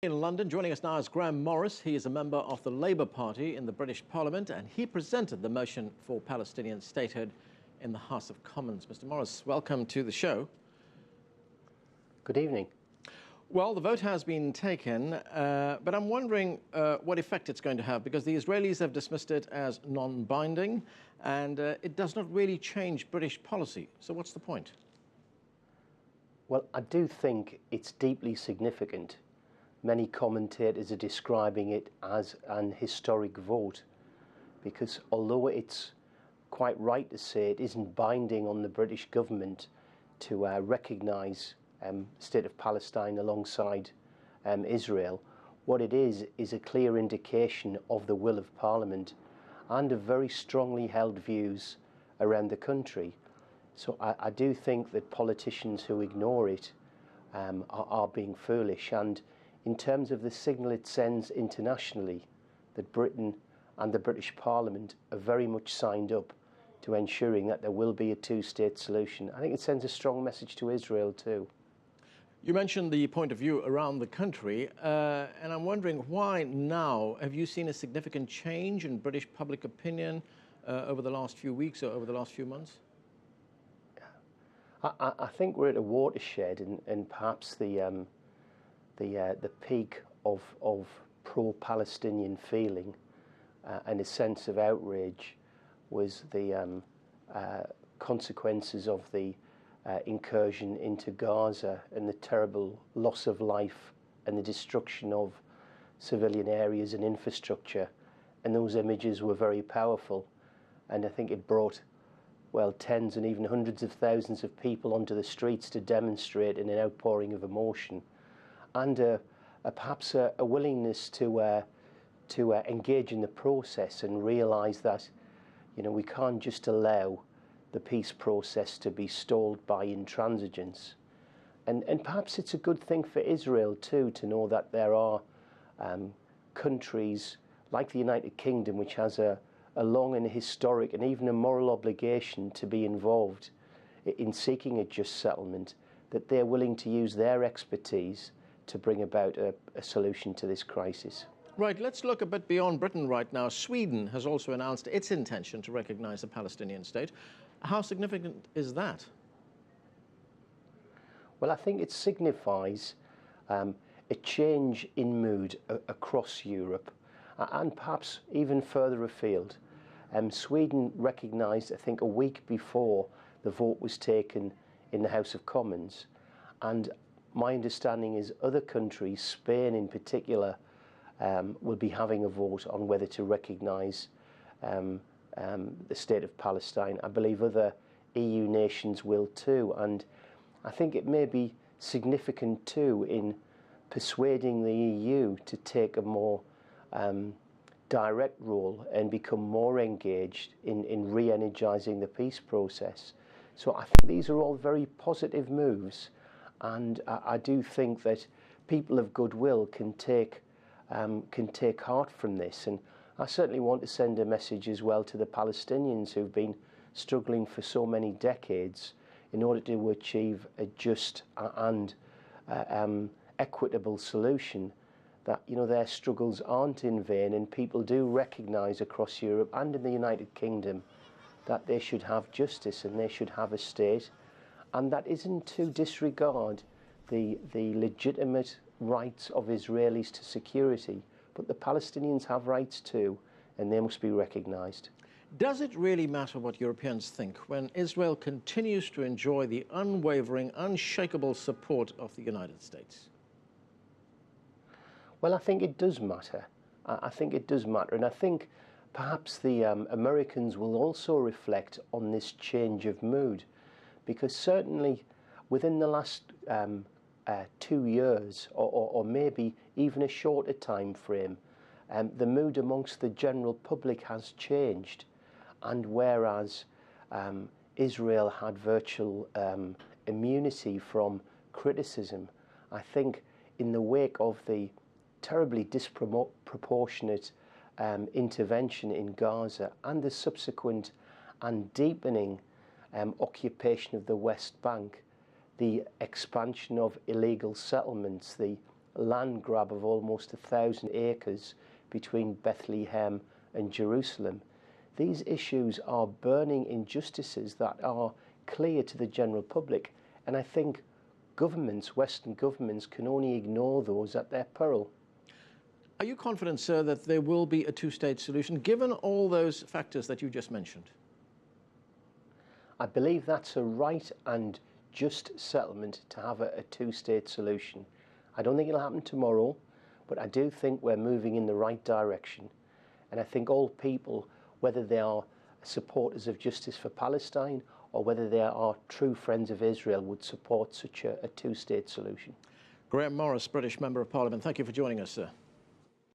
In London, joining us now is Grahame Morris. He is a member of the Labour Party in the British Parliament, and he presented the motion for Palestinian statehood in the House of Commons. Mr. Morris, welcome to the show. Good evening. Well, the vote has been taken, but I'm wondering what effect it's going to have, because the Israelis have dismissed it as non-binding, and it does not really change British policy. So what's the point? Well, I do think it's deeply significant. Many commentators are describing it as an historic vote, because although it's quite right to say it isn't binding on the British government to recognise State of Palestine alongside Israel, what it is a clear indication of the will of Parliament and of very strongly held views around the country. So I do think that politicians who ignore it are being foolish, and in terms of the signal it sends internationally, that Britain and the British Parliament are very much signed up to ensuring that there will be a two-state solution. I think it sends a strong message to Israel too. You mentioned the point of view around the country, and I'm wondering why now? Have you seen a significant change in British public opinion over the last few weeks or over the last few months? I think we're at a watershed, and perhaps the peak of pro-Palestinian feeling and a sense of outrage was the consequences of the incursion into Gaza and the terrible loss of life and the destruction of civilian areas and infrastructure. And those images were very powerful, and I think it brought, well, tens and even hundreds of thousands of people onto the streets to demonstrate in an outpouring of emotion, and perhaps a willingness to engage in the process and realise that, you know, we can't just allow the peace process to be stalled by intransigence. And perhaps it's a good thing for Israel too to know that there are countries like the United Kingdom, which has a long and historic and even a moral obligation to be involved in seeking a just settlement, that they're willing to use their expertise to bring about a solution to this crisis. Right, let's look a bit beyond Britain right now. Sweden has also announced its intention to recognise a Palestinian state. How significant is that? Well, I think it signifies a change in mood across Europe, and perhaps even further afield. Sweden recognised, I think, a week before the vote was taken in the House of Commons, and my understanding is other countries, Spain in particular, will be having a vote on whether to recognise the State of Palestine. I believe other EU nations will too, and I think it may be significant too in persuading the EU to take a more direct role and become more engaged in re-energising the peace process. So I think these are all very positive moves, and I do think that people of goodwill can take heart from this. And I certainly want to send a message as well to the Palestinians who've been struggling for so many decades in order to achieve a just and equitable solution, that, you know, their struggles aren't in vain, and people do recognise across Europe and in the United Kingdom that they should have justice and they should have a state, and that isn't to disregard the legitimate rights of Israelis to security, but the Palestinians have rights too, and they must be recognised. Does it really matter what Europeans think when Israel continues to enjoy the unwavering, unshakable support of the United States? Well, I think it does matter. I think it does matter, and I think perhaps the Americans will also reflect on this change of mood, because certainly within the last 2 years, or maybe even a shorter time frame, the mood amongst the general public has changed. And whereas Israel had virtual immunity from criticism, I think in the wake of the terribly disproportionate intervention in Gaza and the subsequent and deepening occupation of the West Bank, the expansion of illegal settlements, the land grab of almost 1,000 acres between Bethlehem and Jerusalem. These issues are burning injustices that are clear to the general public, and I think governments, Western governments, can only ignore those at their peril. Are you confident, sir, that there will be a two-state solution, given all those factors that you just mentioned? I believe that's a right and just settlement to have a two-state solution. I don't think it'll happen tomorrow, but I do think we're moving in the right direction. And I think all people, whether they are supporters of justice for Palestine or whether they are true friends of Israel, would support such a two-state solution. Grahame Morris, British Member of Parliament, thank you for joining us, sir.